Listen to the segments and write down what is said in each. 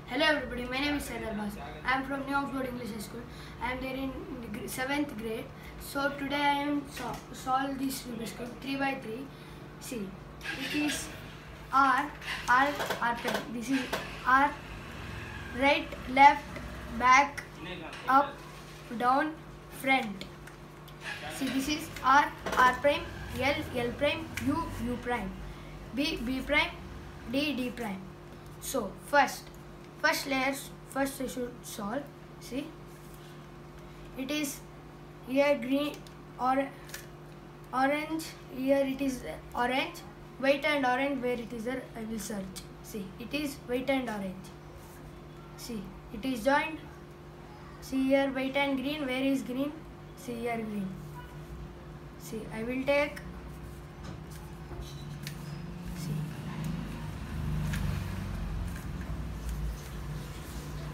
Hello everybody, my name is Sagar Bas. I am from New Oxford English High School. I am there in 7th grade. So today I am solve this Rubiks Cube 3 by 3. See, it is R pen. This is R, right, left, back, up, down, front. See, this is R prime, L prime, U prime, B prime, D prime. So first I should solve. See, it is here green or orange. Here it is orange, white and orange. Where it is there, I will search. See, it is white and orange. See, it is joined. See here white and green. Where is green? See here green. See, I will take.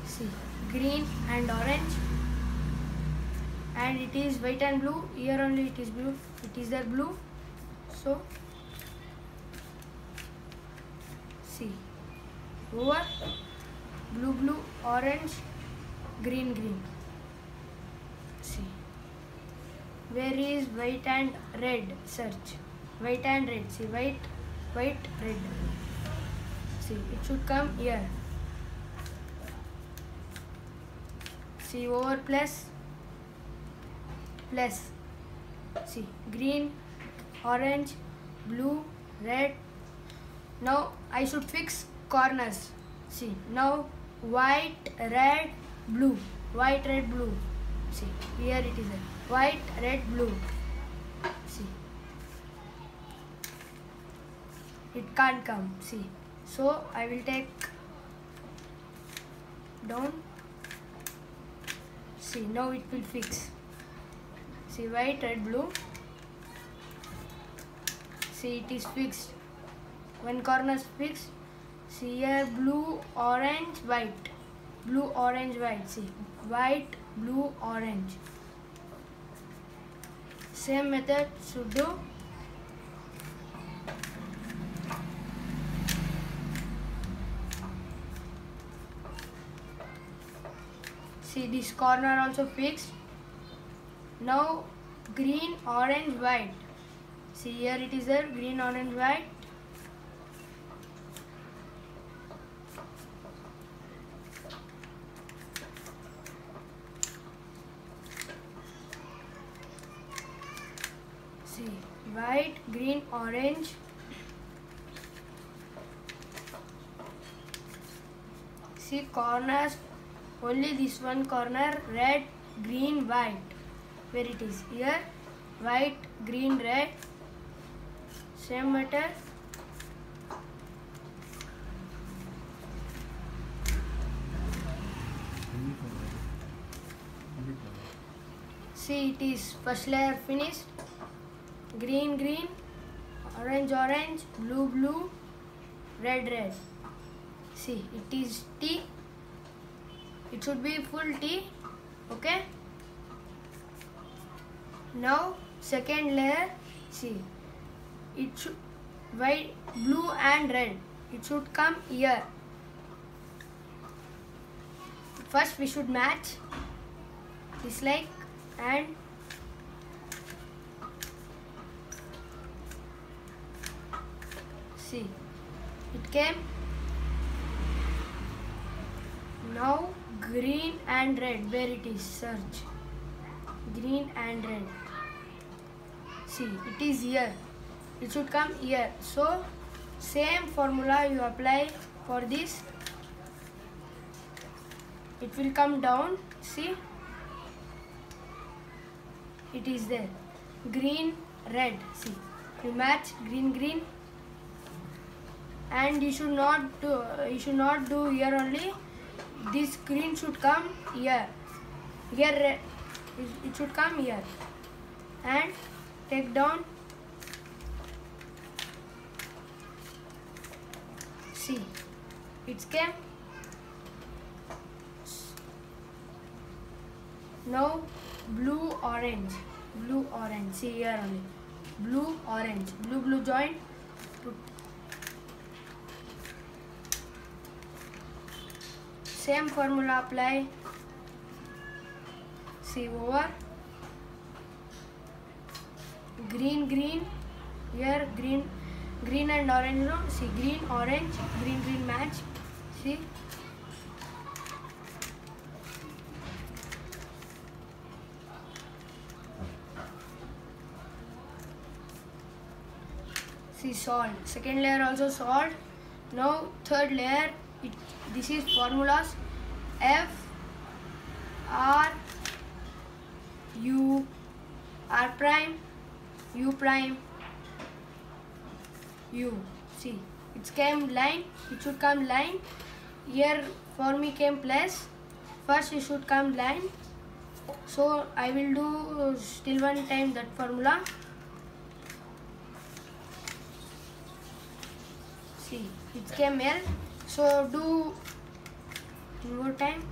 See, green and orange, and it is white and blue. Here only it is blue. It is there blue. So see, over blue, orange, green. See, where is white and red? Search white and red. See, white, red. See, it should come here. See, over plus. See, green, orange, blue, red. Now I should fix corners. See, now white, red, blue. White, red, blue. See, here it is white, red, blue. See, it can't come. See, so I will take down. See, now it will fix. See, white, red, blue. See, it is fixed. One corner is fixed. See here, blue, orange, white. Blue, orange, white. See, white, blue, orange. Same method should do. See, this corner also fixed. Now green, orange, white. See, here it is there, green, orange, white. See, white, green, orange. See, corners. Only this one corner, red, green, white. Where it is? Here, white, green, red. Same method. See, it is first layer finished. Green, orange, blue, red. See, it is T. It should be full T. Okay. Now second layer. See, it should white, blue and red. It should come here. First we should match this like, and see, it came. Now green and red, where it is? Search green and red. See, it is here. It should come here. So same formula you apply for this. It will come down. See, it is there. Green, red. See, you match green, and you should not do here only. This green should come here. Here red, it should come here, and take down. See, it came. Now blue, orange. See here only. Blue, orange. Blue join. Put same formula apply. See over green here, green and orange, no? See green orange, green match. See, solved. Second layer also solved. Now third layer, this is formulas. F R U R prime U prime U. See, it came line, it should come line. Here for me came plus. First it should come line. So I will do still one time that formula. See, it came L. So do one more time.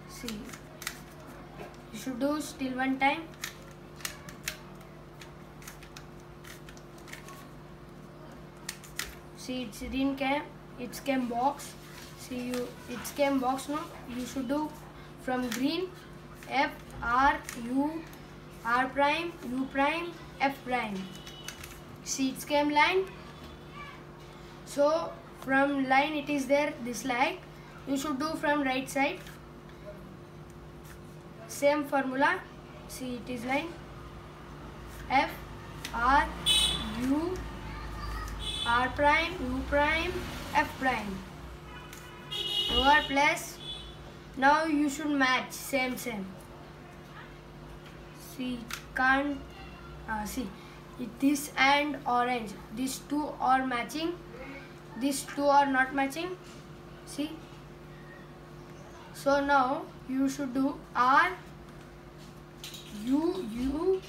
See, you should do still one time. See, it's didn't came. It came box. See, it came box. No, you should do from green. F R U R prime U prime F prime. See, it came line. So from line it is there this line. You should do from right side. Same formula. See, it is line. F R U R prime U prime F prime. Over plus. Now you should match same. See, can't see. This and orange, these two are matching, these two are not matching. See, so now you should do R U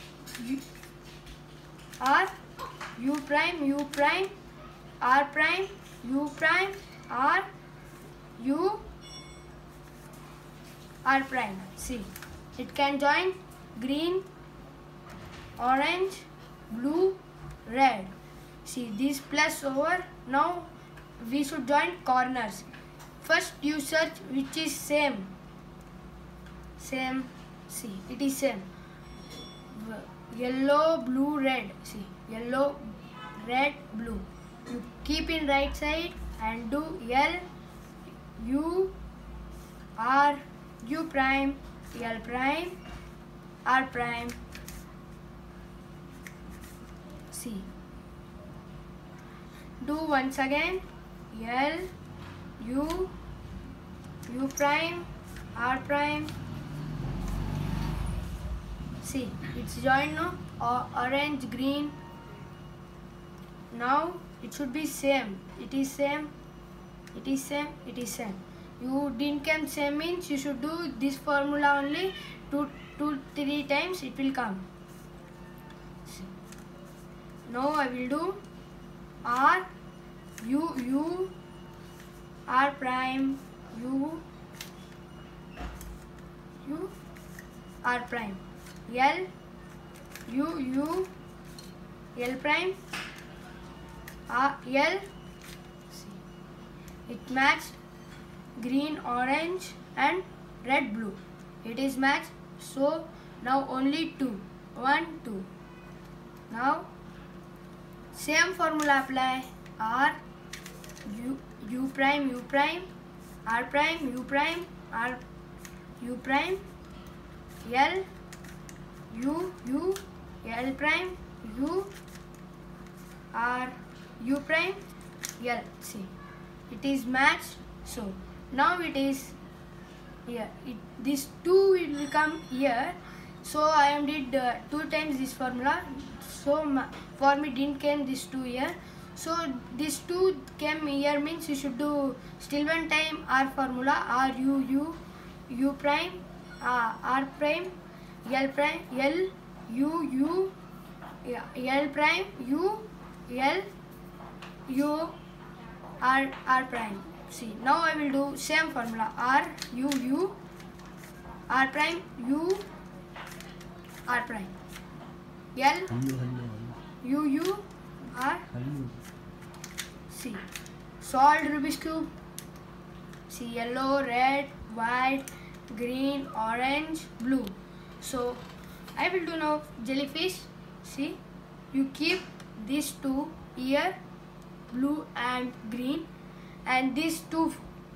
R U prime R prime U prime R U R prime. See, it can join green, orange, blue, red. See, this plus over. Now we should join corners. First you search which is same. See, it is same. Yellow, blue, red. See, yellow, red, blue. You keep in right side and do L U R U prime L prime R prime. See, do once again L U prime R prime. See, it's joined, no? Orange, green. Now it should be same. It is same. You didn't come same means you should do this formula only 2-3 times. It will come. See. Now I will do R U R prime U R prime L U L prime L. See, it matched green, orange and red, blue. It is matched. So now only 2. 1, 2. Now same formula apply. R U prime R prime U prime R U prime L U L prime U R U prime L. See, it is matched. So now it is here. This 2 will come here. So I am did 2 times this formula. So for me didn't came this 2 here. So this 2 came here means you should do still one time R formula. R U prime R prime L prime L U L prime U R prime. See, now I will do same formula. R U R prime U R prime L U R. See, solved Rubik's Cube. See, yellow, red, white, green, orange, blue. So I will do now jellyfish. See, you keep these two here, blue and green, and these two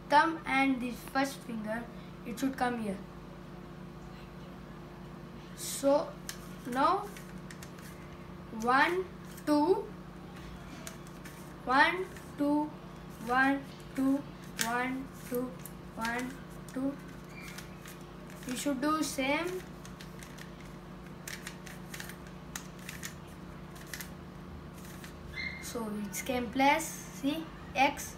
thumb and this first finger, it should come here. So now 1, 2, 1, 2, 1, 2, 1, 2, 1, 2. You should do same. So it came plus, see, X.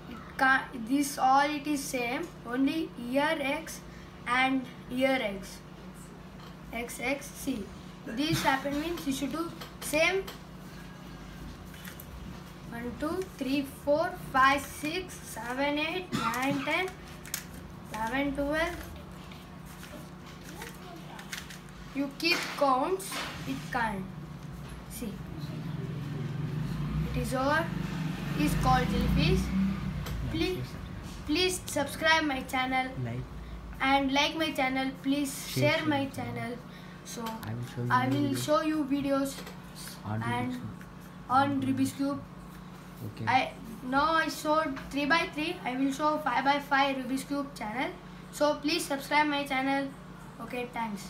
It can't, this all it is same, only here X and here X. X, X, see. This happen means you should do same. 1, 2, 3, 4, 5, 6, 7, 8, 9, 10, 11, 12. You keep counts, it can't. See. It is over. It is called jellyfish. Please subscribe my channel and like my channel. Please share my channel. So I will show you videos on Rubiks Cube. Okay. Now I showed 3x3. I will show 5x5 Rubiks Cube channel. So please subscribe my channel. Okay, thanks.